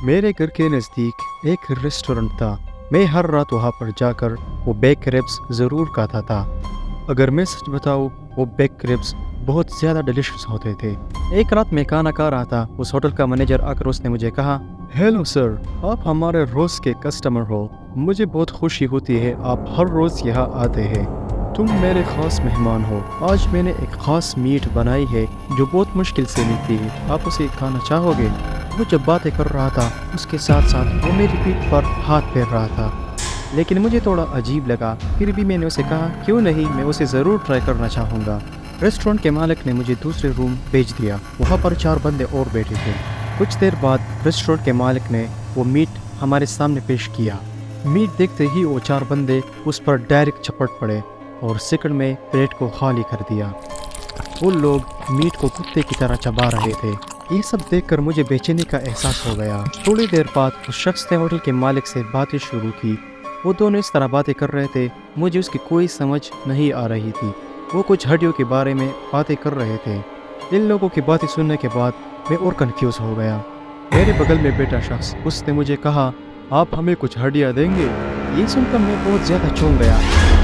میرے گھر کے نزدیک ایک ریسٹورنٹ تھا. میں ہر رات وہاں پر جا کر وہ بیک ریبس ضرور کھاتا تھا. اگر میں سچ بتاؤں وہ بیک ریبس بہت زیادہ ڈیلیشیس ہوتے تھے. ایک رات میں کھانا کھا رہا تھا. اس ہوٹل کا مینیجر آ کر اس نے مجھے کہا, ہیلو سر, آپ ہمارے روز کے کسٹمر ہو. مجھے بہت خوشی ہوتی ہے آپ ہر روز یہاں آتے ہیں. تم میرے خاص مہمان ہو. آج میں نے ایک خاص میٹ بنائی ہے جو بہت مشکل سے ملتی ہے. آپ اسے کھانا چاہو گے؟ وہ جب باتیں کر رہا تھا اس کے ساتھ ساتھ وہ میری پیٹھ پر ہاتھ پھیر رہا تھا, لیکن مجھے تھوڑا عجیب لگا. پھر بھی میں نے اسے کہا, کیوں نہیں, میں اسے ضرور ٹرائی کرنا چاہوں گا. ریسٹورنٹ کے مالک نے مجھے دوسرے روم بھیج دیا. وہاں پر 4 بندے اور بیٹھے تھے. کچھ دیر بعد ریسٹورنٹ کے مالک نے وہ میٹ ہمارے سامنے پیش کیا. میٹ دیکھتے ہی وہ 4 بندے اس پر ڈائریکٹ چپٹ پڑے اور سیکنڈ میں پلیٹ کو خالی کر دیا. وہ لوگ میٹ کو کتے کی طرح چبا رہے تھے. یہ سب دیکھ کر مجھے بے چینی کا احساس ہو گیا. تھوڑی دیر بعد اس شخص نے ہوٹل کے مالک سے باتیں شروع کی. وہ دونوں اس طرح باتیں کر رہے تھے مجھے اس کی کوئی سمجھ نہیں آ رہی تھی. وہ کچھ ہڈیوں کے بارے میں باتیں کر رہے تھے. ان لوگوں کی باتیں سننے کے بعد میں اور کنفیوز ہو گیا. میرے بغل میں بیٹا شخص, اس نے مجھے کہا, آپ ہمیں کچھ ہڈیاں دیں گے؟ یہ سن کر میں بہت زیادہ چونک گیا.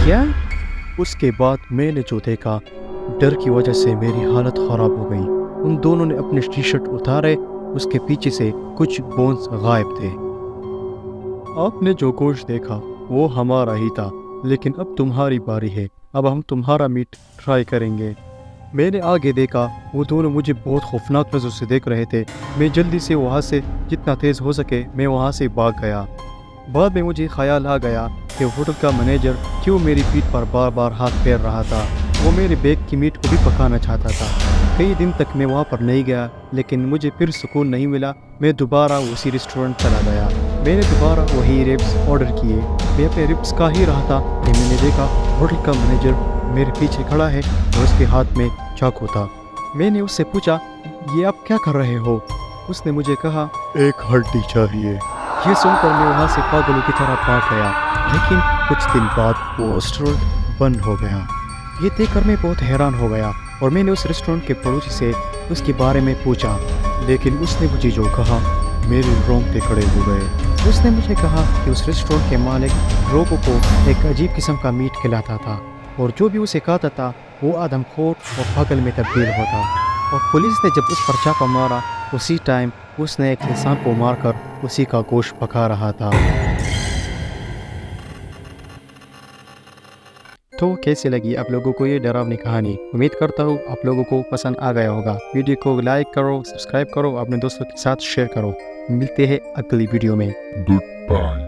کیا؟ اس کے بعد میں نے جو دیکھا, ڈر کی وجہ سے میری حالت خراب ہو گئی. ان دونوں نے اپنے ٹی شرٹ اتارے. اس کے پیچھے سے کچھ بونز غائب تھے. آپ نے جو گوشت دیکھا وہ ہمارا ہی تھا, لیکن اب تمہاری باری ہے. اب ہم تمہارا میٹ ٹرائی کریں گے. میں نے آگے دیکھا, وہ دونوں مجھے بہت خوفناک نظر سے دیکھ رہے تھے. میں جلدی سے وہاں سے جتنا تیز ہو سکے میں وہاں سے بھاگ گیا. بعد میں مجھے خیال آ گیا کہ ہوٹل کا مینیجر کیوں میری پیٹھ پر بار بار ہاتھ پھیر رہا تھا. وہ میرے بیک کی میٹ کو بھی پکانا چاہتا تھا. کئی دن تک میں وہاں پر نہیں گیا, لیکن مجھے پھر سکون نہیں ملا. میں دوبارہ اسی ریسٹورنٹ چلا گیا. میں نے دوبارہ وہی ریبس آرڈر کیے. میں اپنے ریبس کھا ہی رہا تھا کہ میں نے دیکھا ہوٹل کا مینیجر میرے پیچھے کھڑا ہے اور اس کے ہاتھ میں چاقو تھا. میں نے اس سے پوچھا, یہ آپ کیا کر رہے ہو؟ اس نے مجھے کہا, ایک ہڈی چاہیے. یہ سن کر میں وہاں سے پاگلوں کی طرح بھاگ گیا. لیکن کچھ دن بعد وہ ریسٹورنٹ بند ہو گیا. یہ دیکھ کر میں بہت حیران ہو گیا اور میں نے اس ریسٹورنٹ کے پڑوسی سے اس کے بارے میں پوچھا, لیکن اس نے مجھے جو کہا میرے رونگٹے کھڑے ہو گئے. اس نے مجھے کہا کہ اس ریسٹورنٹ کے مالک لوگوں کو ایک عجیب قسم کا میٹ کھلاتا تھا اور جو بھی اسے کھاتا تھا وہ آدم خور اور پاگل میں تبدیل ہوتا. اور پولیس نے جب اس پر چھاپہ مارا اسی ٹائم اس نے ایک انسان کو مار کر اسی کا گوشت پکا رہا تھا. تو کیسے لگی آپ لوگوں کو یہ ڈراؤنی کہانی؟ امید کرتا ہوں آپ لوگوں کو پسند آ گیا ہوگا. ویڈیو کو لائک کرو, سبسکرائب کرو, اپنے دوستوں کے ساتھ شیئر کرو. ملتے ہیں اگلی ویڈیو میں. Goodbye.